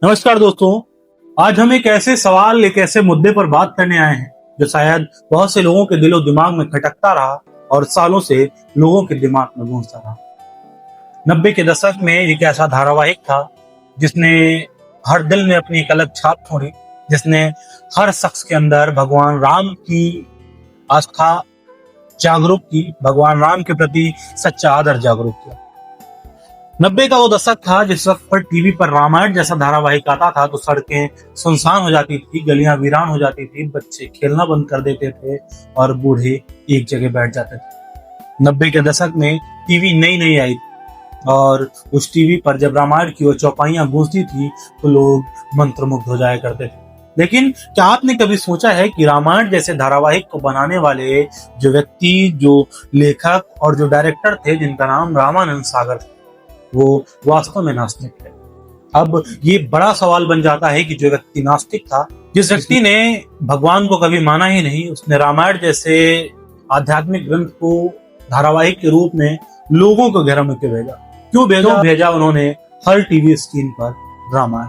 नमस्कार दोस्तों। आज हम एक ऐसे मुद्दे पर बात करने आए हैं जो शायद बहुत से लोगों के दिलो दिमाग में खटकता रहा और सालों से लोगों के दिमाग में गूंजता रहा। 90 के दशक में एक ऐसा धारावाहिक था जिसने हर दिल में अपनी एक अलग छाप छोड़ी, जिसने हर शख्स के अंदर भगवान राम की आस्था जागरूक की, भगवान राम के प्रति सच्चा आदर जागरूक किया। 90 का वो दशक था जिस वक्त पर टीवी पर रामायण जैसा धारावाहिक आता था तो सड़कें सुनसान हो जाती थी, गलियां वीरान हो जाती थी, बच्चे खेलना बंद कर देते थे और बूढ़े एक जगह बैठ जाते थे। 90 के दशक में टीवी नई नई आई थी और उस टीवी पर जब रामायण की वो चौपाइयां गूंजती थी तो लोग मंत्रमुग्ध हो जाया करते थे। लेकिन क्या आपने कभी सोचा है कि रामायण जैसे धारावाहिक को बनाने वाले जो व्यक्ति, जो लेखक और जो डायरेक्टर थे, जिनका नाम रामानंद सागर था, वो वास्तव में नास्तिक है। अब ये बड़ा सवाल बन जाता है कि जो व्यक्ति नास्तिक था, जिस व्यक्ति ने भगवान को कभी माना ही नहीं, उसने रामायण जैसे आध्यात्मिक ग्रंथ को धारावाहिक के रूप में लोगों को घेरा में क्यों भेजा? क्यों भेजा उन्होंने हर टीवी स्क्रीन पर रामायण?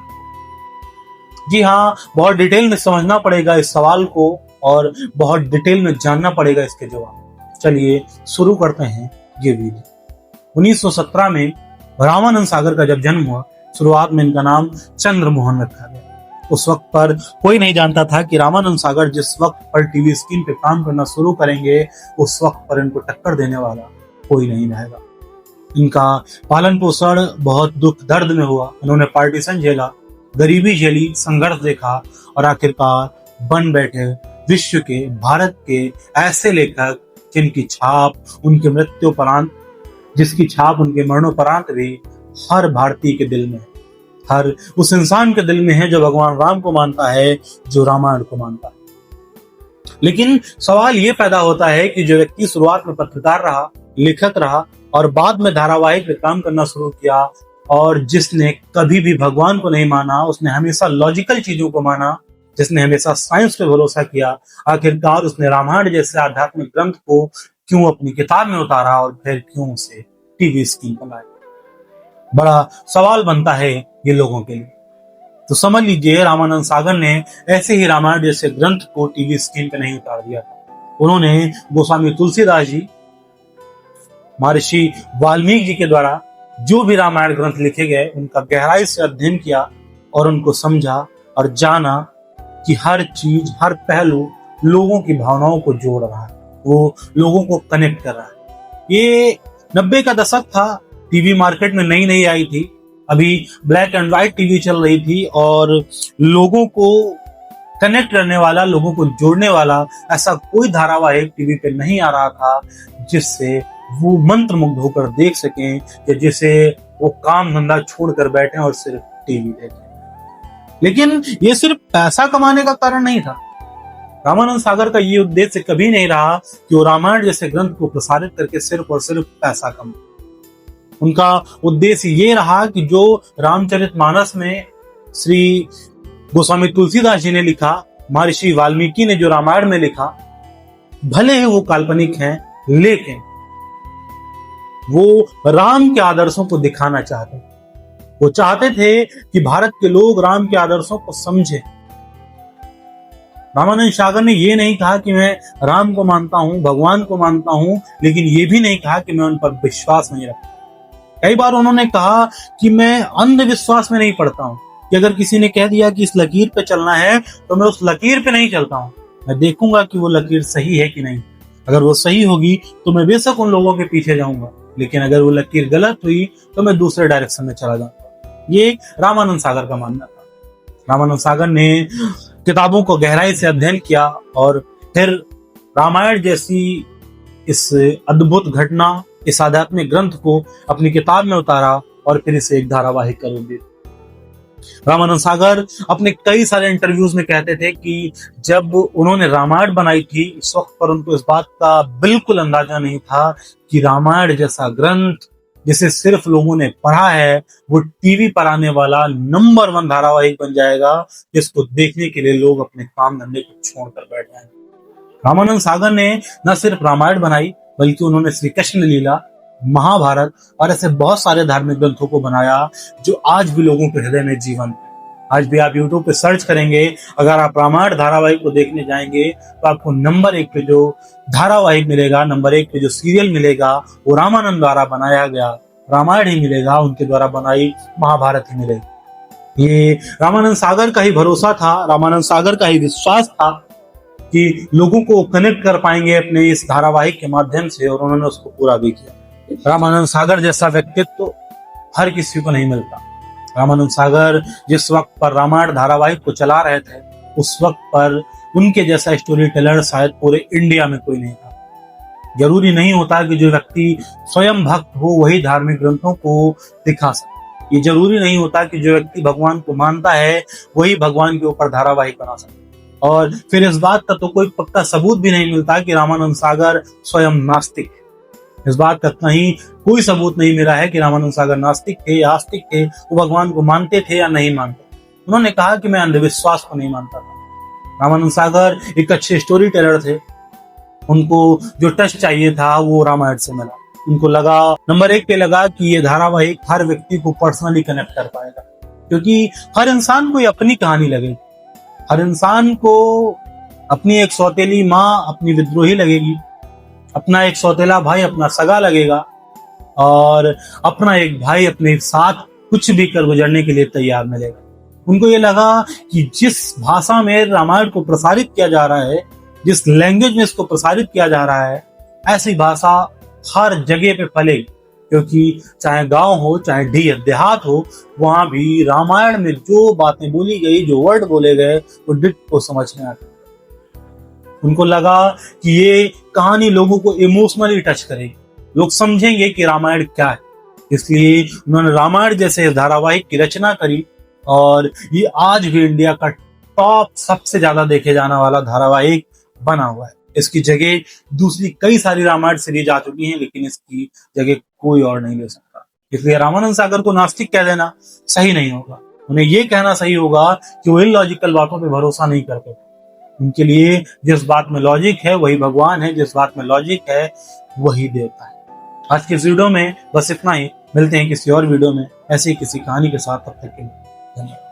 जी हाँ, बहुत डिटेल में समझना पड़ेगा इस सवाल को और बहुत डिटेल में जानना पड़ेगा इसके जवाब। चलिए शुरू करते हैं ये वीडियो। 1917 में रामानंद सागर का जब जन्म हुआ, शुरुआत में इनका नाम चंद्र मोहन रखा गया। उस वक्त पर कोई नहीं जानता था कि रामानंद सागर जिस वक्त पर टीवी स्क्रीन पे काम करना शुरू करेंगे, उस वक्त पर इनको टक्कर देने वाला कोई नहीं रहेगा। इनका पालन पोषण बहुत दुख दर्द में हुआ। उन्होंने पार्टीशन झेला, गरीबी झेली, संघर्ष देखा और आखिरकार बन बैठे विश्व के, भारत के ऐसे लेखक जिनकी छाप उनके मृत्युपरांत जिसकी छाप उनके मरणोपरांत भी हर भारतीय के दिल में है, हर उस इंसान के दिल में है जो भगवान राम को मानता है, जो रामायण को मानता है। लेकिन सवाल ये पैदा होता है कि जो व्यक्ति शुरुआत में पत्रकार रहा, लेखक रहा और बाद में धारावाहिक में काम करना शुरू किया और जिसने कभी भी भगवान को नहीं माना, उसने हमेशा लॉजिकल चीजों को माना, जिसने हमेशा साइंस पे भरोसा किया, आखिरकार उसने रामायण जैसे आध्यात्मिक ग्रंथ को क्यों अपनी किताब में उतारा और फिर क्यों उसे टीवी स्क्रीन पर लाया? बड़ा सवाल बनता है ये लोगों के लिए। तो समझ लीजिए, रामानंद सागर ने ऐसे ही रामायण जैसे ग्रंथ को टीवी स्क्रीन पर नहीं उतार दिया था। उन्होंने गोस्वामी तुलसीदास जी, महर्षि वाल्मीकि जी के द्वारा जो भी रामायण ग्रंथ लिखे गए, उनका गहराई से अध्ययन किया और उनको समझा और जाना कि हर चीज, हर पहलू लोगों की भावनाओं को जोड़ रहा है, वो लोगों को कनेक्ट कर रहा है। ये 90 का दशक था, टीवी मार्केट में नई नई आई थी, अभी ब्लैक एंड व्हाइट टीवी चल रही थी और लोगों को कनेक्ट करने वाला, लोगों को जोड़ने वाला ऐसा कोई धारावाहिक टीवी पे नहीं आ रहा था जिससे वो मंत्रमुग्ध होकर देख सकें या जिसे वो काम धंधा छोड़कर बैठे और सिर्फ टीवी देखें। लेकिन ये सिर्फ पैसा कमाने का कारण नहीं था। रामानंद सागर का ये उद्देश्य कभी नहीं रहा कि वो रामायण जैसे ग्रंथ को प्रसारित करके सिर्फ और सिर्फ पैसा कमाए। उनका उद्देश्य ये रहा कि जो रामचरितमानस में श्री गोस्वामी तुलसीदास जी ने लिखा, महर्षि वाल्मीकि ने जो रामायण में लिखा, भले ही वो काल्पनिक हैं, लेकिन वो राम के आदर्शों को दिखाना चाहते थे। वो चाहते थे कि भारत के लोग राम के आदर्शों को समझें। रामानंद सागर ने ये नहीं कहा कि मैं राम को मानता हूं, भगवान को मानता हूं, लेकिन ये भी नहीं कहा कि मैं उन पर विश्वास नहीं रखता। कई बार उन्होंने कहा कि मैं अंधविश्वास में नहीं पड़ता हूं, कि अगर किसी ने कह दिया कि इस लकीर पे चलना है तो मैं उस लकीर पे नहीं चलता हूं, मैं देखूंगा कि वो लकीर सही है कि नहीं। अगर वो सही होगी तो मैं बेशक उन लोगों के पीछे जाऊंगा, लेकिन अगर वो लकीर गलत हुई तो मैं दूसरे डायरेक्शन में चला जाऊंगा। ये रामानंद सागर का मानना था। रामानंद सागर ने किताबों को गहराई से अध्ययन किया और फिर रामायण जैसी इस अद्भुत घटना, इस आध्यात्मिक ग्रंथ को अपनी किताब में उतारा और फिर इसे एक धारावाहिक का रूप दिया। रामानंद सागर अपने कई सारे इंटरव्यूज में कहते थे कि जब उन्होंने रामायण बनाई थी, इस वक्त पर उनको इस बात का बिल्कुल अंदाजा नहीं था कि रामायण जैसा ग्रंथ जिसे सिर्फ लोगों ने पढ़ा है, वो टीवी पर आने वाला नंबर 1 धारावाहिक बन जाएगा, जिसको देखने के लिए लोग अपने काम धंधे को छोड़कर बैठ जाएंगे। रामानंद सागर ने न सिर्फ रामायण बनाई, बल्कि उन्होंने श्री कृष्ण लीला, महाभारत और ऐसे बहुत सारे धार्मिक ग्रंथों को बनाया जो आज भी लोगों के हृदय में जीवंत है। आज भी आप YouTube पे सर्च करेंगे, अगर आप रामायण धारावाहिक को देखने जाएंगे तो आपको नंबर 1 पे जो धारावाहिक मिलेगा, नंबर 1 पे जो सीरियल मिलेगा, वो रामानंद द्वारा बनाया गया रामायण ही मिलेगा, उनके द्वारा बनाई महाभारत ही मिलेगी। ये रामानंद सागर का ही भरोसा था, रामानंद सागर का ही विश्वास था कि लोगों को कनेक्ट कर पाएंगे अपने इस धारावाहिक के माध्यम से, और उन्होंने उसको पूरा भी किया। रामानंद सागर जैसा व्यक्तित्व तो हर किसी को नहीं मिलता। रामानंद सागर जिस वक्त पर रामायण धारावाहिक को चला रहे थे, उस वक्त पर उनके जैसा स्टोरी टेलर शायद पूरे इंडिया में कोई नहीं था। जरूरी नहीं होता कि जो व्यक्ति स्वयं भक्त हो वही धार्मिक ग्रंथों को दिखा सके। ये जरूरी नहीं होता कि जो व्यक्ति भगवान को मानता है वही भगवान के ऊपर धारावाहिक बना सके। और फिर इस बात का तो कोई पक्का सबूत भी नहीं मिलता कि रामानंद सागर स्वयं नास्तिक। इस बात का कहीं कोई सबूत नहीं मिला है कि रामानंद सागर नास्तिक थे या आस्तिक थे, वो भगवान को मानते थे या नहीं मानते। उन्होंने कहा कि मैं अंधविश्वास को नहीं मानता था। रामानंद सागर एक अच्छे स्टोरी टेलर थे। उनको जो टच चाहिए था वो रामायण से मिला। उनको लगा, नंबर 1 पे लगा कि ये धारावाहिक हर व्यक्ति को पर्सनली कनेक्ट कर पाएगा, क्योंकि हर इंसान को ये अपनी कहानी लगेगी। हर इंसान को अपनी एक सौतेली माँ अपनी विद्रोही लगेगी, अपना एक सौतेला भाई अपना सगा लगेगा, और अपना एक भाई अपने साथ कुछ भी कर गुजरने के लिए तैयार मिलेगा। उनको ये लगा कि जिस भाषा में रामायण को प्रसारित किया जा रहा है, जिस लैंग्वेज में इसको प्रसारित किया जा रहा है, ऐसी भाषा हर जगह पे फलेगी, क्योंकि चाहे गांव हो चाहे देहात हो, वहां भी रामायण में जो बातें बोली गई, जो वर्ड बोले गए, वो डिट्टो समझ में आते। उनको लगा कि ये कहानी लोगों को इमोशनली टच करेगी, लोग समझेंगे कि रामायण क्या है। इसलिए उन्होंने रामायण जैसे धारावाहिक की रचना करी, और ये आज भी इंडिया का टॉप सबसे ज्यादा देखे जाने वाला धारावाहिक बना हुआ है। इसकी जगह दूसरी कई सारी रामायण सीरीज आ चुकी हैं, लेकिन इसकी जगह कोई और नहीं ले सकता। इसलिए रामानंद सागर को नास्तिक कह देना सही नहीं होगा। उन्हें यह कहना सही होगा कि वो इलॉजिकल बातों पे भरोसा नहीं करते। उनके लिए जिस बात में लॉजिक है वही भगवान है, जिस बात में लॉजिक है वही देवता है। आज के इस वीडियो में बस इतना ही। मिलते हैं किसी और वीडियो में ऐसी किसी कहानी के साथ। तब तक के लिए धन्यवाद।